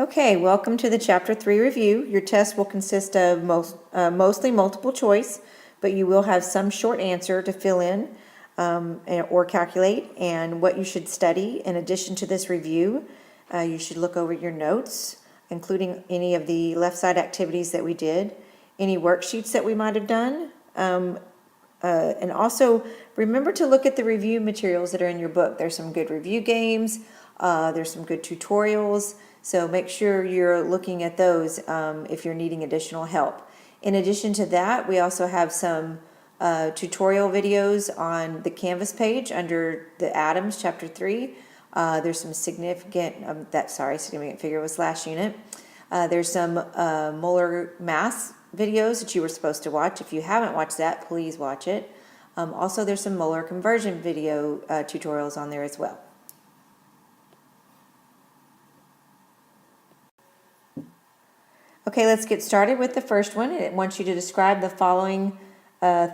Okay, welcome to the Chapter 3 review. Your test will consist of mostly multiple choice, but you will have some short answer to fill in or calculate, and what you should study. In addition to this review, you should look over your notes, including any of the left side activities that we did, any worksheets that we might have done, and also remember to look at the review materials that are in your book. There's some good review games, there's some good tutorials, so make sure you're looking at those if you're needing additional help. In addition to that, we also have some tutorial videos on the Canvas page under the Atoms, Chapter 3. There's some significant figure with slash unit. There's some molar mass videos that you were supposed to watch. If you haven't watched that, please watch it. Also, there's some molar conversion video tutorials on there as well. Okay, let's get started with the first one. It wants you to describe the following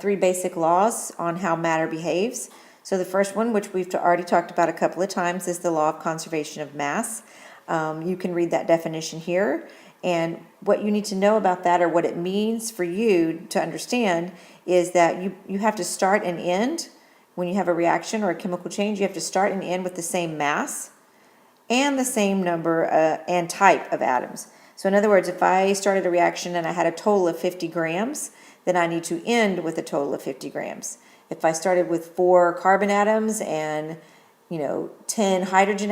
three basic laws on how matter behaves. So the first one, which we've already talked about a couple of times, is the law of conservation of mass. You can read that definition here. And what you need to know about that, or what it means for you to understand, is that you have to start and end. When you have a reaction or a chemical change, you have to start and end with the same mass and the same number and type of atoms. So in other words, if I started a reaction and I had a total of 50 grams, then I need to end with a total of 50 grams. If I started with 4 carbon atoms and 10 hydrogen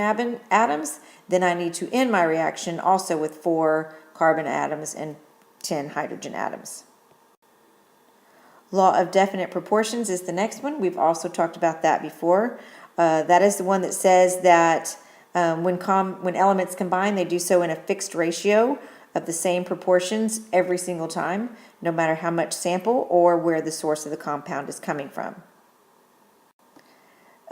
atoms, then I need to end my reaction also with 4 carbon atoms and 10 hydrogen atoms. Law of definite proportions is the next one. We've also talked about that before. That is the one that says that when elements combine, they do so in a fixed ratio of the same proportions every single time, no matter how much sample or where the source of the compound is coming from.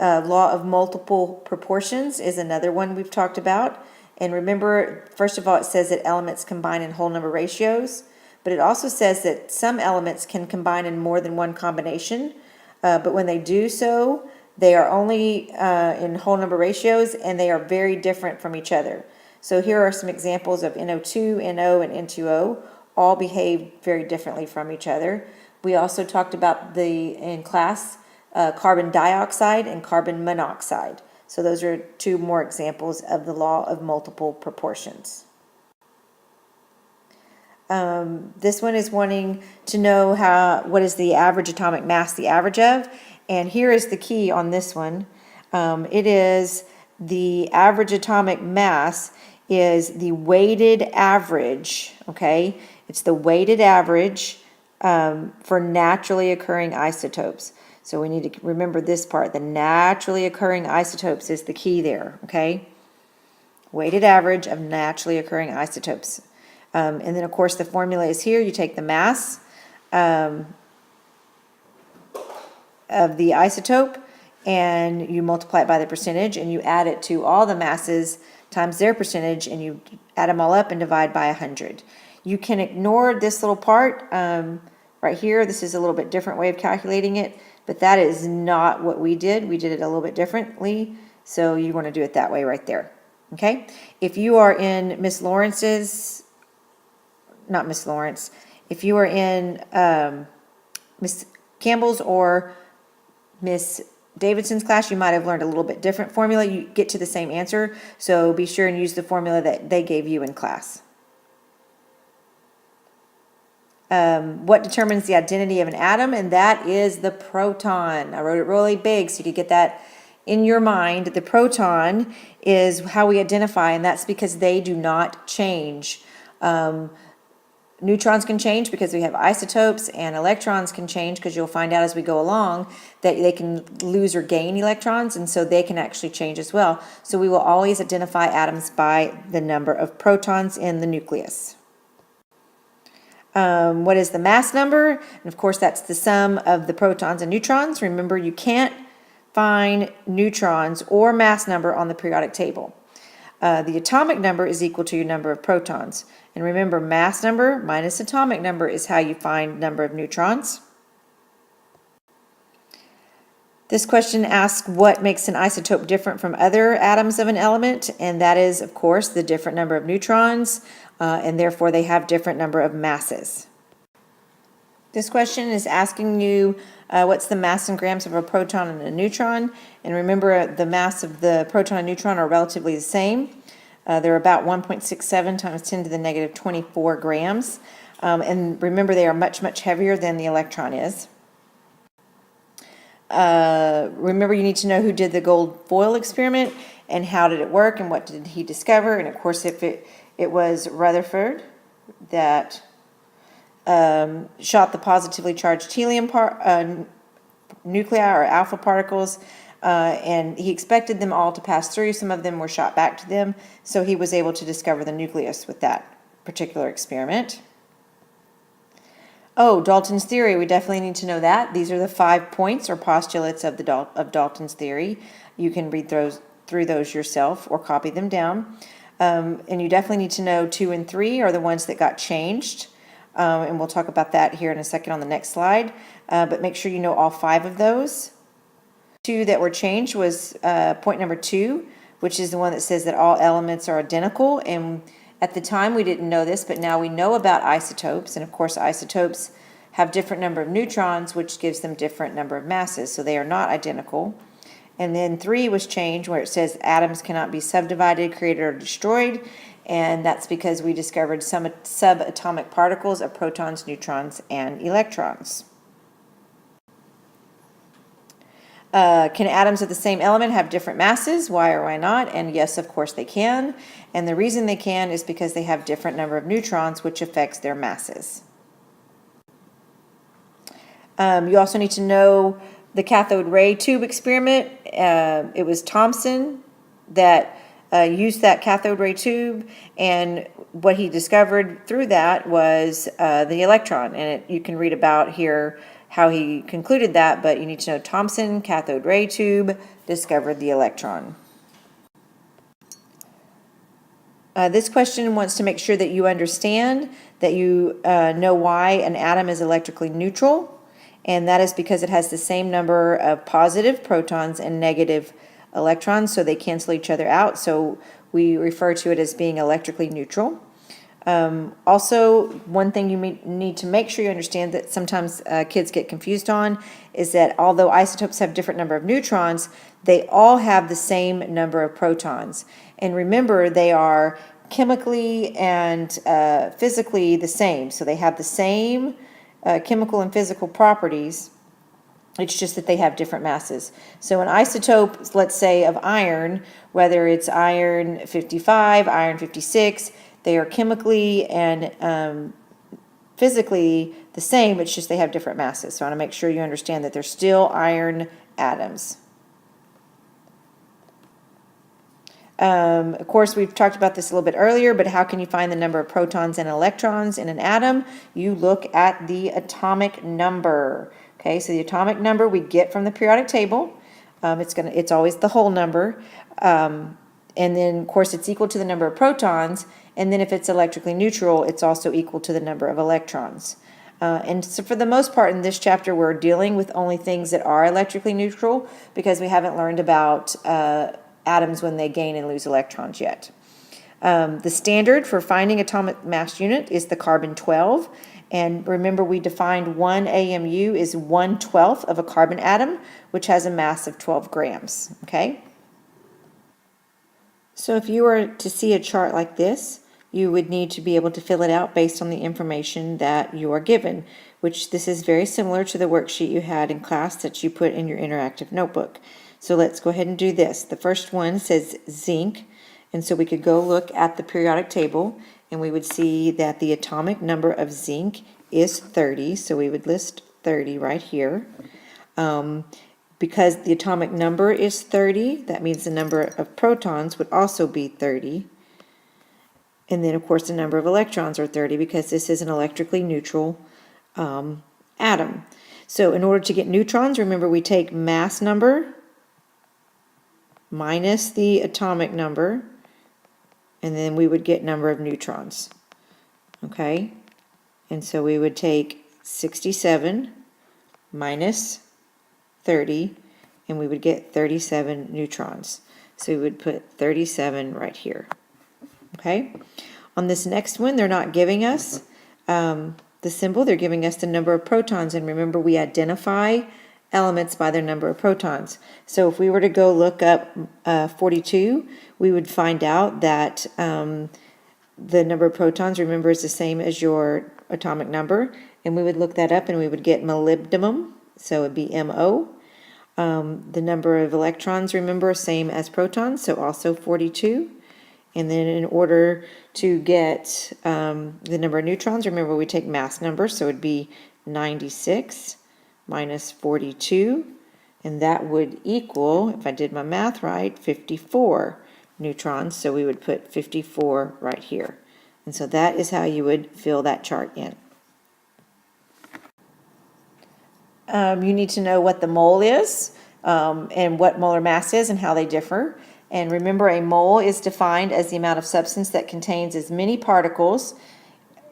Law of multiple proportions is another one we've talked about. And remember, first of all, it says that elements combine in whole number ratios, but it also says that some elements can combine in more than one combination, but when they do so, they are only in whole number ratios, and they are very different from each other. So here are some examples of NO2, NO, and N2O. All behave very differently from each other. We also talked about in class carbon dioxide and carbon monoxide. So those are two more examples of the law of multiple proportions. This one is wanting to know what is the average atomic mass the average of. And here is the key on this one. It is the average atomic mass is the weighted average, okay? It's the weighted average for naturally occurring isotopes. So we need to remember this part. The naturally occurring isotopes is the key there, okay? Weighted average of naturally occurring isotopes. And then, of course, the formula is here. You take the mass of the isotope and you multiply it by the percentage, and you add it to all the masses times their percentage, and you add them all up and divide by 100. You can ignore this little part right here. This is a little bit different way of calculating it, but that is not what we did. We did it a little bit differently, so you want to do it that way right there. Okay? If you are in if you are in Miss Campbell's or Miss Davidson's class, you might have learned a little bit different formula. You get to the same answer, so be sure and use the formula that they gave you in class. What determines the identity of an atom? And that is the proton. I wrote it really big so you could get that in your mind. The proton is how we identify, and that's because they do not change. Neutrons can change because we have isotopes, and electrons can change because you'll find out as we go along that they can lose or gain electrons, and so they can actually change as well. So we will always identify atoms by the number of protons in the nucleus. What is the mass number? And of course, that's the sum of the protons and neutrons. Remember, you can't find neutrons or mass number on the periodic table. The atomic number is equal to your number of protons. And remember, mass number minus atomic number is how you find number of neutrons. This question asks what makes an isotope different from other atoms of an element, and that is, of course, the different number of neutrons, and therefore they have different number of masses. This question is asking you what's the mass in grams of a proton and a neutron, and remember the mass of the proton and neutron are relatively the same. They're about 1.67 times 10 to the negative 24 grams, and remember they are much, much heavier than the electron is. Remember, you need to know who did the gold foil experiment and how did it work and what did he discover. And of course, if it was Rutherford that shot the positively charged helium nuclei or alpha particles, and he expected them all to pass through. Some of them were shot back to them, so he was able to discover the nucleus with that particular experiment. Oh, Dalton's theory, we definitely need to know that. These are the 5 points or postulates of Dalton's theory. You can read through those yourself or copy them down. And you definitely need to know 2 and 3 are the ones that got changed. And we'll talk about that here in a second on the next slide. But make sure you know all 5 of those. 2 that were changed was point number 2, which is the one that says that all elements are identical. And at the time, we didn't know this, but now we know about isotopes. And of course, isotopes have different number of neutrons, which gives them different number of masses. So they are not identical. And then 3 was changed where it says atoms cannot be subdivided, created, or destroyed. And that's because we discovered some subatomic particles of protons, neutrons, and electrons. Can atoms of the same element have different masses? Why or why not? And yes, of course they can. And the reason they can is because they have different number of neutrons, which affects their masses. You also need to know the cathode ray tube experiment. It was Thomson that used that cathode ray tube, and what he discovered through that was the electron. And you can read about here how he concluded that, but you need to know Thomson, cathode ray tube, discovered the electron. This question wants to make sure that you understand that you know why an atom is electrically neutral, and that is because it has the same number of positive protons and negative electrons, so they cancel each other out, so we refer to it as being electrically neutral. Also, one thing you need to make sure you understand that sometimes kids get confused on is that although isotopes have different number of neutrons, they all have the same number of protons. And remember, they are chemically and physically the same. So they have the same chemical and physical properties. It's just that they have different masses. So an isotope, let's say, of iron, whether it's iron 55, iron 56, they are chemically and physically the same, it's just they have different masses. So I want to make sure you understand that they're still iron atoms. Of course, we've talked about this a little bit earlier, but how can you find the number of protons and electrons in an atom? You look at the atomic number. Okay, so the atomic number we get from the periodic table. It's always the whole number. And then, of course, it's equal to the number of protons. And then if it's electrically neutral, it's also equal to the number of electrons. And so for the most part in this chapter, we're dealing with only things that are electrically neutral because we haven't learned about atoms when they gain and lose electrons yet. The standard for finding atomic mass unit is the carbon-12. And remember, we defined 1 AMU is 1/12 of a carbon atom, which has a mass of 12 grams. Okay? So if you were to see a chart like this, you would need to be able to fill it out based on the information that you are given, which this is very similar to the worksheet you had in class that you put in your interactive notebook. So let's go ahead and do this. The first one says zinc, and so we could go look at the periodic table, and we would see that the atomic number of zinc is 30, so we would list 30 right here. Because the atomic number is 30, that means the number of protons would also be 30. And then, of course, the number of electrons are 30 because this is an electrically neutral atom. So in order to get neutrons, remember we take mass number minus the atomic number, and then we would get number of neutrons. Okay? And so we would take 67 minus 30, and we would get 37 neutrons. So we would put 37 right here. Okay? On this next one, they're not giving us the symbol, they're giving us the number of protons, and remember we identify elements by their number of protons. So if we were to go look up 42, we would find out that the number of protons, remember, is the same as your atomic number, and we would look that up and we would get molybdenum, so it would be MO. The number of electrons, remember, same as protons, so also 42. And then in order to get the number of neutrons, remember we take mass numbers, so it would be 96 minus 42, and that would equal, if I did my math right, 54 neutrons, so we would put 54 right here. And so that is how you would fill that chart in. You need to know what the mole is and what molar mass is and how they differ. And remember, a mole is defined as the amount of substance that contains as many particles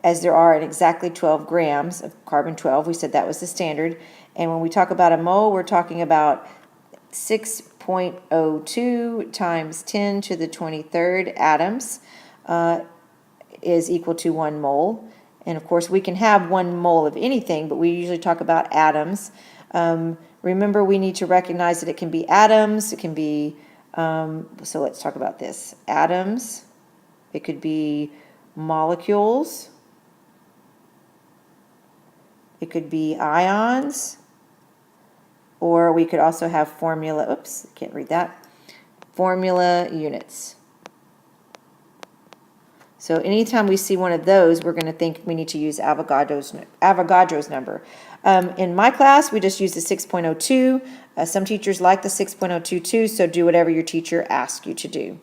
as there are in exactly 12 grams of carbon-12. We said that was the standard. And when we talk about a mole, we're talking about 6.02 times 10 to the 23rd atoms is equal to 1 mole. And of course, we can have 1 mole of anything, but we usually talk about atoms. Remember, we need to recognize that it can be atoms, it can be so let's talk about this. Atoms, it could be molecules, it could be ions, or we could also have formula, oops, can't read that, formula units. So anytime we see one of those, we're going to think we need to use Avogadro's number. In my class, we just use the 6.02. Some teachers like the 6.022, so do whatever your teacher asks you to do.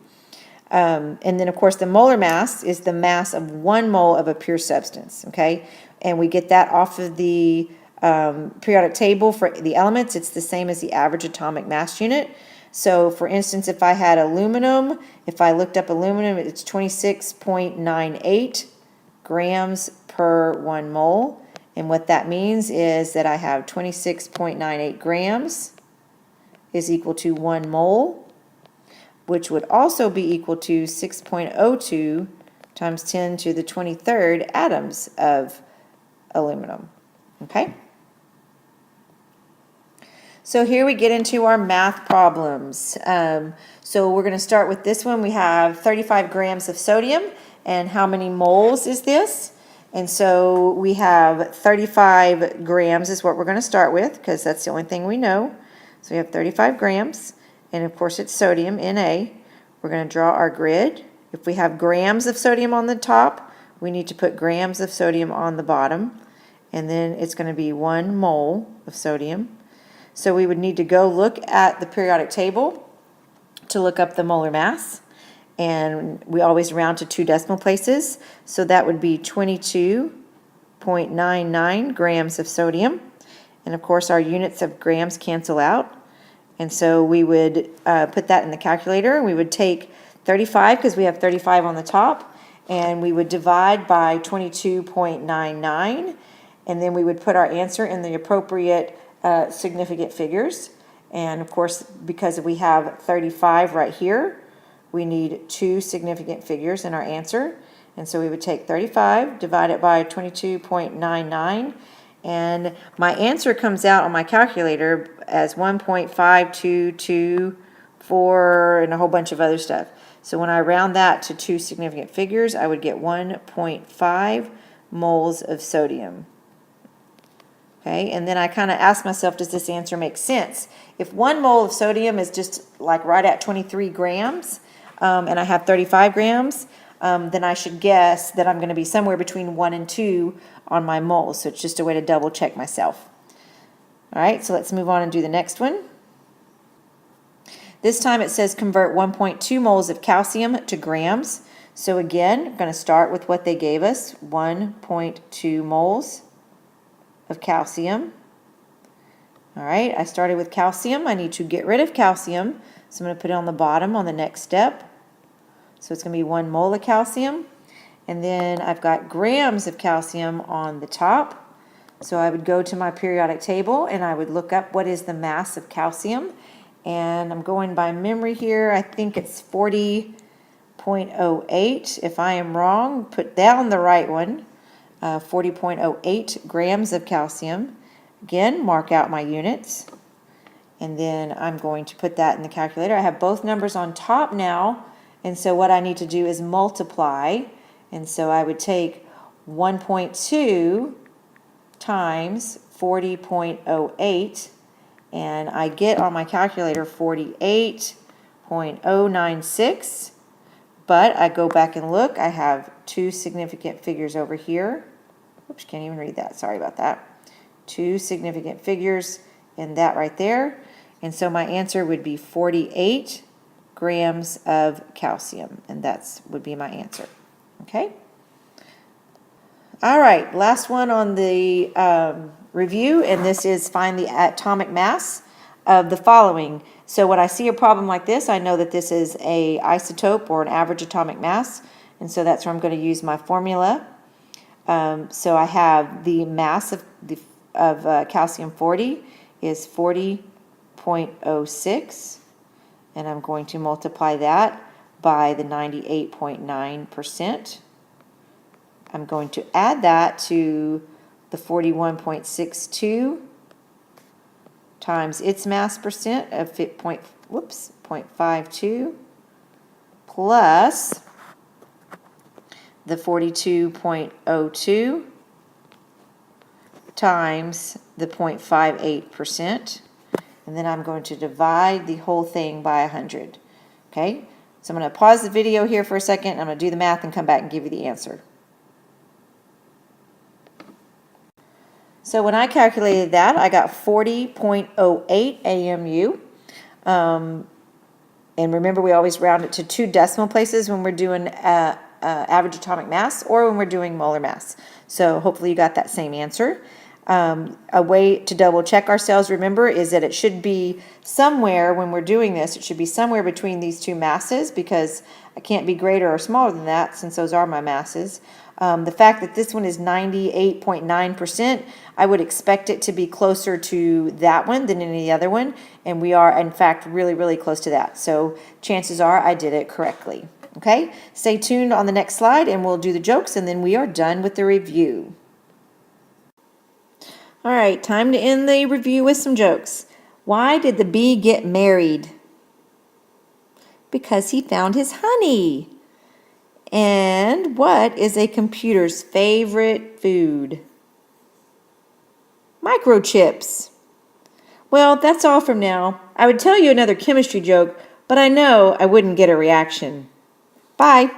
And then, of course, the molar mass is the mass of 1 mole of a pure substance, okay? And we get that off of the periodic table for the elements. It's the same as the average atomic mass unit. So, for instance, if I had aluminum, if I looked up aluminum, it's 26.98 grams per 1 mole. And what that means is that I have 26.98 grams is equal to 1 mole, which would also be equal to 6.02 times 10 to the 23rd atoms of aluminum. Okay? So here we get into our math problems. So we're going to start with this one. We have 35 grams of sodium, and how many moles is this? And so we have 35 grams is what we're going to start with, because that's the only thing we know. So we have 35 grams, and of course it's sodium, Na. We're going to draw our grid. If we have grams of sodium on the top, we need to put grams of sodium on the bottom, and then it's going to be 1 mole of sodium. So we would need to go look at the periodic table to look up the molar mass. And we always round to 2 decimal places. So that would be 22.99 grams of sodium. And of course, our units of grams cancel out. And so we would put that in the calculator. And we would take 35, because we have 35 on the top. And we would divide by 22.99. And then we would put our answer in the appropriate significant figures. And of course, because we have 35 right here, we need 2 significant figures in our answer. And so we would take 35, divide it by 22.99, and my answer comes out on my calculator as 1.5224 and a whole bunch of other stuff. So when I round that to 2 significant figures, I would get 1.5 moles of sodium. Okay, and then I kind of ask myself, does this answer make sense? If 1 mole of sodium is just like right at 23 grams, and I have 35 grams, then I should guess that I'm going to be somewhere between 1 and 2 on my moles. So it's just a way to double check myself. All right, so let's move on and do the next one. This time it says convert 1.2 moles of calcium to grams. So again, I'm going to start with what they gave us, 1.2 moles of calcium. All right, I started with calcium. I need to get rid of calcium, so I'm going to put it on the bottom on the next step. So it's going to be 1 mole of calcium. And then I've got grams of calcium on the top. So I would go to my periodic table and I would look up what is the mass of calcium. And I'm going by memory here. I think it's 40.08. If I am wrong, put down the right one. 40.08 grams of calcium. Again, mark out my units. And then I'm going to put that in the calculator. I have both numbers on top now. And so what I need to do is multiply. And so I would take 1.2 times 40.08, and I get on my calculator 48.096, but I go back and look, I have two significant figures over here. Oops, can't even read that, sorry about that. Two significant figures in that right there, and so my answer would be 48 grams of calcium, and that's would be my answer. Okay? All right, last one on the review, and this is find the atomic mass of the following. So when I see a problem like this, I know that this is a isotope or an average atomic mass, and so that's where I'm going to use my formula. So I have the mass of calcium 40 is 40.06, and I'm going to multiply that by the 98.9%. I'm going to add that to the 41.62 times its mass percent of 0.52 plus the 42.02 times the 0.58%, and then I'm going to divide the whole thing by 100. Okay, so I'm going to pause the video here for a second. I'm going to do the math and come back and give you the answer. So when I calculated that, I got 40.08 AMU. And remember, we always round it to 2 decimal places when we're doing average atomic mass or when we're doing molar mass. So hopefully you got that same answer. A way to double check ourselves, remember, is that it should be somewhere, when we're doing this, it should be somewhere between these two masses, because I can't be greater or smaller than that since those are my masses. The fact that this one is 98.9%, I would expect it to be closer to that one than any other one, and we are, in fact, really, really close to that. So chances are I did it correctly. Okay, stay tuned on the next slide, and we'll do the jokes, and then we are done with the review. All right, time to end the review with some jokes. Why did the bee get married? Because he found his honey. And what is a computer's favorite food? Microchips. Well, that's all from now. I would tell you another chemistry joke, but I know I wouldn't get a reaction. Bye.